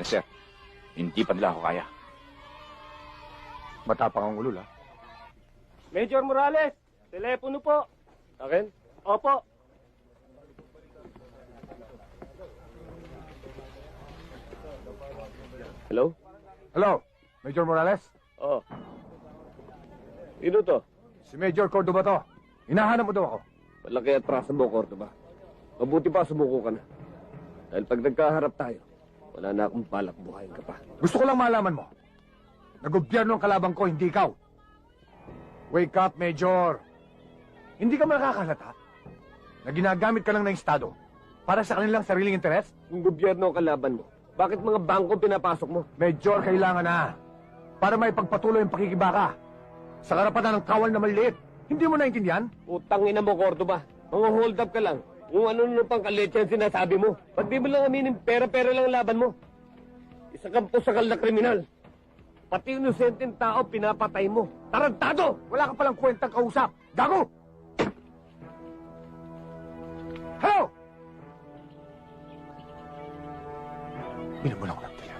Yes, sir. Hindi pa nila ako kaya. Matapang ang ulol, ha? Major Morales, telepono po. Akin? Opo. Hello? Hello, Major Morales? Oh. Sino to? Si Major Cordoba to. Hinahanap mo daw ako. Malaki at prasa mo, Cordoba. Mabuti pa sumuko ka na. Dahil pag nagkaharap tayo, wala na akong balak buhayin ka pa. Gusto ko lang malaman mo. Nag-gobyerno ang kalabang ko, hindi ikaw. Wake up, Major. Hindi ka makakahalata na ginagamit ka lang ng Estado para sa kanilang sariling interes? Kung gobyerno ang kalaban mo, bakit mga bangko pinapasok mo? Major, kailangan na. Para may pagpatuloy ang pakikibaka. Sa karapatan ng kawal na maliliit. Hindi mo naintindihan? Utang ina mo, Cordoba. Mga hold up ka lang. Kung ano pang kalitsa ang sinasabi mo. Ba't di mo lang aminin, pera-pera lang laban mo? Isa kang pusakal na kriminal. Pati inosenteng tao pinapatay mo. Tarantado! Wala ka palang kwentang kausap. Gago! Hello! Bilang mo lang ng telepono.